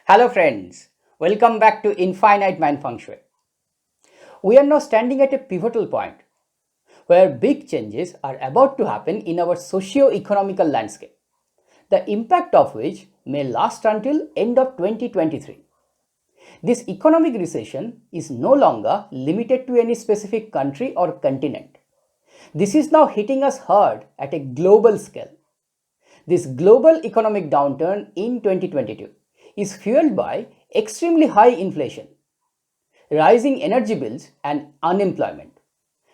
Hello friends, welcome back to Infinite Mind Feng Shui. We are now standing at a pivotal point where big changes are about to happen in our socio-economical landscape, the impact of which may last until end of 2023. This economic recession is no longer limited to any specific country or continent. This is now hitting us hard at a global scale. This global economic downturn in 2022 is fueled by extremely high inflation, rising energy bills, and unemployment.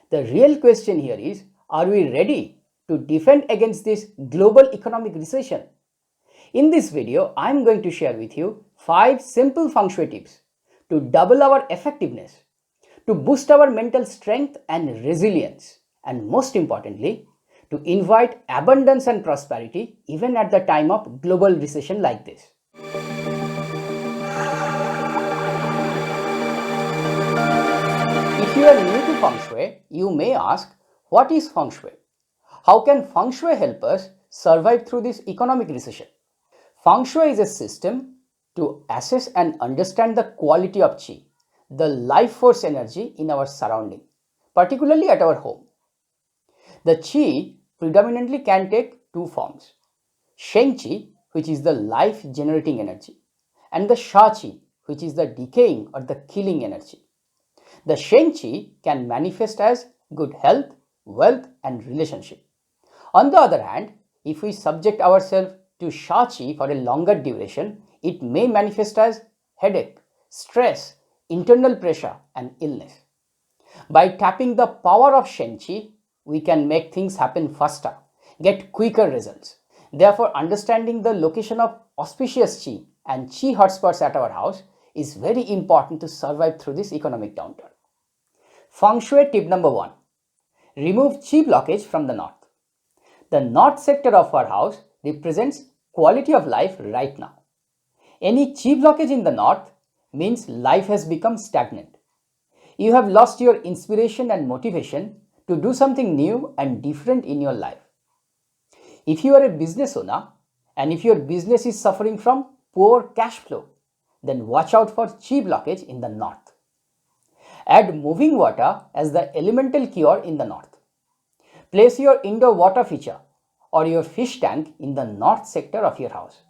The real question here is, are we ready to defend against this global economic recession? In this video, I am going to share with you 5 simple feng shui tips to double our effectiveness, to boost our mental strength and resilience, and most importantly, to invite abundance and prosperity even at the time of global recession like this. If you are new to Feng Shui, you may ask, what is Feng Shui? How can Feng Shui help us survive through this economic recession? Feng Shui is a system to assess and understand the quality of Qi, the life force energy in our surrounding, particularly at our home. The Qi predominantly can take two forms: Sheng Qi, which is the life generating energy, and the Sha Qi, which is the decaying or the killing energy. The Sheng Qi can manifest as good health, wealth, and relationship. On the other hand, if we subject ourselves to Sha Qi for a longer duration, it may manifest as headache, stress, internal pressure, and illness. By tapping the power of Sheng Qi, we can make things happen faster, get quicker results. Therefore, understanding the location of auspicious Qi and Qi hotspots at our house is very important to survive through this economic downturn. Feng Shui tip number 1. Remove Qi blockage from the north. The north sector of our house represents quality of life right now. Any Qi blockage in the north means life has become stagnant. You have lost your inspiration and motivation to do something new and different in your life. If you are a business owner and if your business is suffering from poor cash flow, then watch out for Qi blockage in the north. Add moving water as the elemental cure in the north. Place your indoor water feature or your fish tank in the north sector of your house.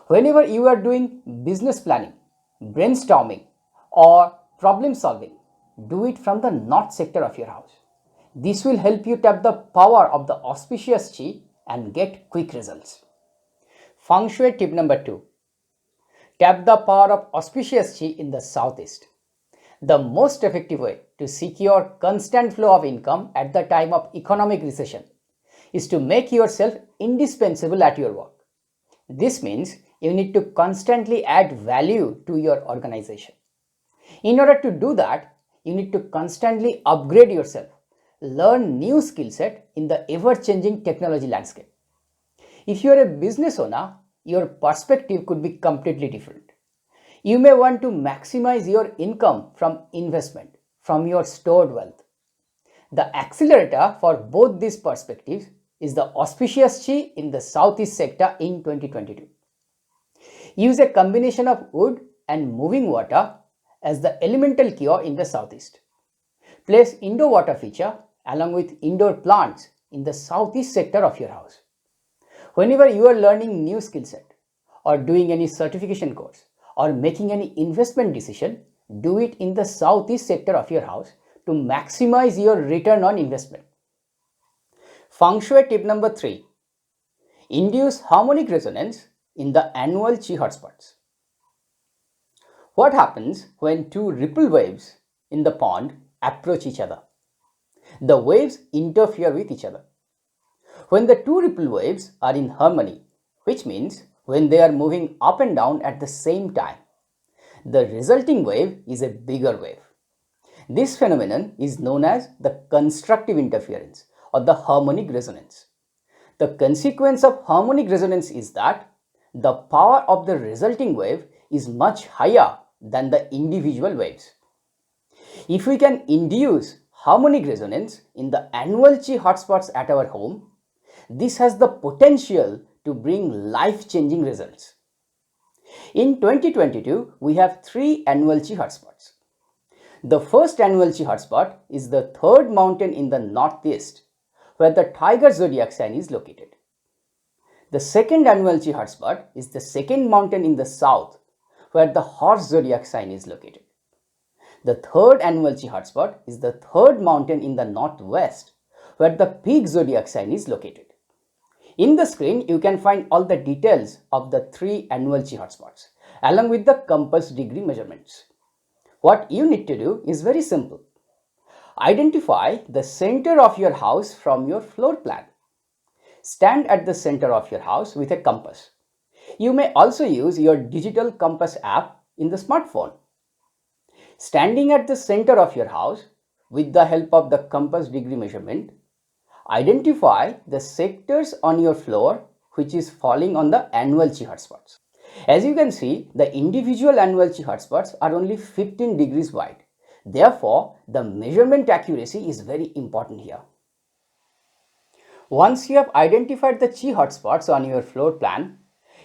Whenever you are doing business planning, brainstorming, or problem solving, do it from the north sector of your house. This will help you tap the power of the auspicious Qi and get quick results. Feng Shui tip number 2. Tap the power of auspicious Qi in the southeast. The most effective way to secure constant flow of income at the time of economic recession is to make yourself indispensable at your work. This means you need to constantly add value to your organization. In order to do that, you need to constantly upgrade yourself, learn new skill set in the ever-changing technology landscape. If you are a business owner, your perspective could be completely different. You may want to maximize your income from investment, from your stored wealth. The accelerator for both these perspectives is the auspicious Qi in the southeast sector in 2022. Use a combination of wood and moving water as the elemental cure in the southeast. Place indoor water feature along with indoor plants in the southeast sector of your house. Whenever you are learning new skill set or doing any certification course or making any investment decision, do it in the southeast sector of your house to maximize your return on investment. Feng Shui tip number 3. Induce harmonic resonance in the annual Qi hotspots. What happens when two ripple waves in the pond approach each other? The waves interfere with each other. When the two ripple waves are in harmony, which means when they are moving up and down at the same time, the resulting wave is a bigger wave. This phenomenon is known as the constructive interference or the harmonic resonance. The consequence of harmonic resonance is that the power of the resulting wave is much higher than the individual waves. If we can induce harmonic resonance in the annual Qi hotspots at our home, this has the potential to bring life-changing results. In 2022, we have 3 annual Chi hotspots. The first annual Chi hotspot is the third mountain in the northeast, where the Tiger zodiac sign is located. The second annual Chi hotspot is the second mountain in the south, where the Horse zodiac sign is located. The third annual Chi hotspot is the third mountain in the northwest, where the Pig zodiac sign is located. In the screen, you can find all the details of the 3 annual Chi hotspots, along with the compass degree measurements. What you need to do is very simple. Identify the center of your house from your floor plan. Stand at the center of your house with a compass. You may also use your digital compass app in the smartphone. Standing at the center of your house with the help of the compass degree measurement, identify the sectors on your floor which is falling on the annual Chi hotspots. As you can see, the individual annual Chi hotspots are only 15 degrees wide. Therefore, the measurement accuracy is very important here. Once you have identified the Chi hotspots on your floor plan,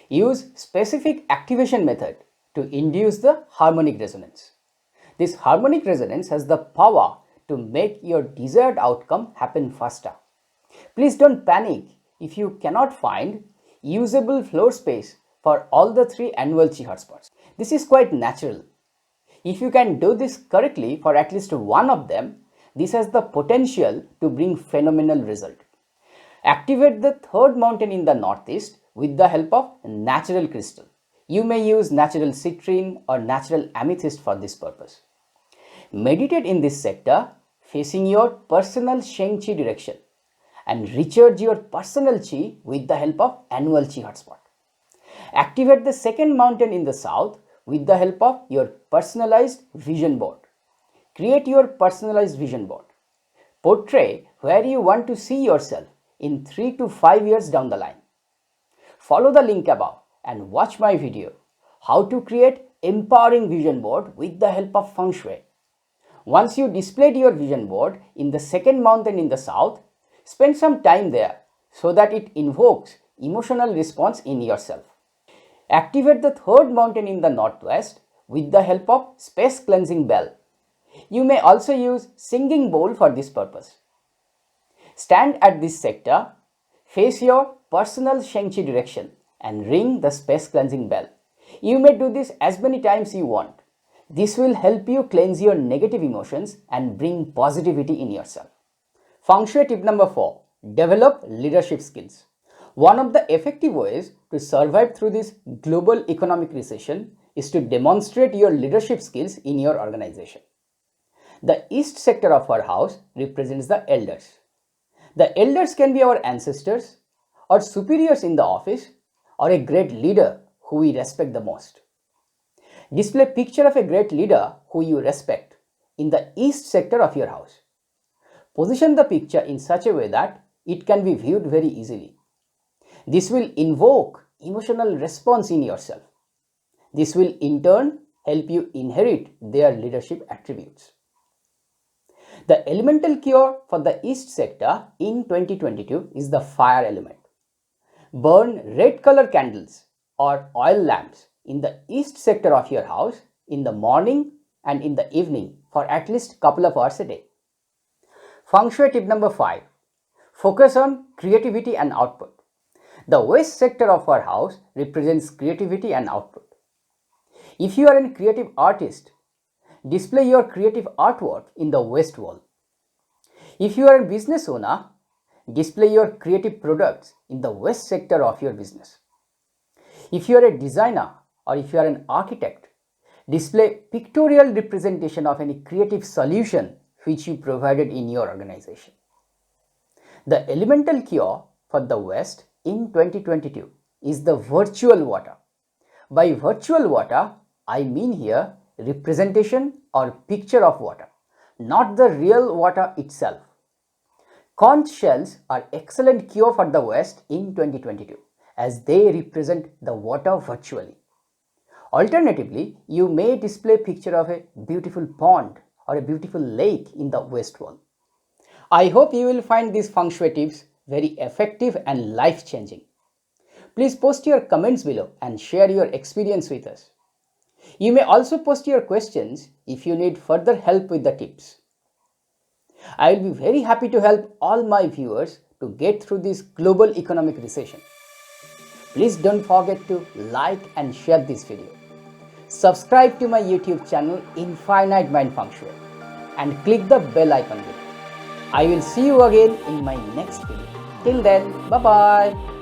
use specific activation method to induce the harmonic resonance. This harmonic resonance has the power to make your desired outcome happen faster. Please don't panic if you cannot find usable floor space for all the 3 annual Chi hotspots. This is quite natural. If you can do this correctly for at least one of them, this has the potential to bring phenomenal result. Activate the third mountain in the northeast with the help of natural crystal. You may use natural citrine or natural amethyst for this purpose. Meditate in this sector facing your personal Sheng Qi direction and recharge your personal Qi with the help of annual Qi hotspot. Activate the second mountain in the south with the help of your personalized vision board. Create your personalized vision board. Portray where you want to see yourself in 3 to 5 years down the line. Follow the link above and watch my video, How to Create Empowering Vision Board with the help of Feng Shui. Once you displayed your vision board in the second mountain in the south, spend some time there so that it invokes emotional response in yourself. Activate the third mountain in the northwest with the help of space cleansing bell. You may also use singing bowl for this purpose. Stand at this sector, face your personal Sheng Qi direction and ring the space cleansing bell. You may do this as many times you want. This will help you cleanse your negative emotions and bring positivity in yourself. Feng Shui tip number 4. Develop leadership skills. One of the effective ways to survive through this global economic recession is to demonstrate your leadership skills in your organization. The east sector of our house represents the elders. The elders can be our ancestors or superiors in the office or a great leader who we respect the most. Display a picture of a great leader who you respect in the east sector of your house. Position the picture in such a way that it can be viewed very easily. This will invoke emotional response in yourself. This will in turn help you inherit their leadership attributes. The elemental cure for the east sector in 2022 is the fire element. Burn red color candles or oil lamps in the east sector of your house in the morning and in the evening for at least couple of hours a day. Feng Shui tip number 5. Focus on creativity and output. The west sector of our house represents creativity and output. If you are a creative artist, display your creative artwork in the west wall. If you are a business owner, display your creative products in the west sector of your business. If you are a designer or if you are an architect, display pictorial representation of any creative solution which you provided in your organization. The elemental cure for the west in 2022 is the virtual water. By virtual water, I mean here representation or picture of water, not the real water itself. Conch shells are excellent cure for the west in 2022 as they represent the water virtually. Alternatively, you may display picture of a beautiful pond or a beautiful lake in the west wall. I hope you will find these Feng Shui tips very effective and life-changing. Please post your comments below and share your experience with us. You may also post your questions if you need further help with the tips. I will be very happy to help all my viewers to get through this global economic recession. Please don't forget to like and share this video. Subscribe to my YouTube channel Infinite Mind Feng Shui and click the bell icon below. I will see you again in my next video. Till then, bye bye.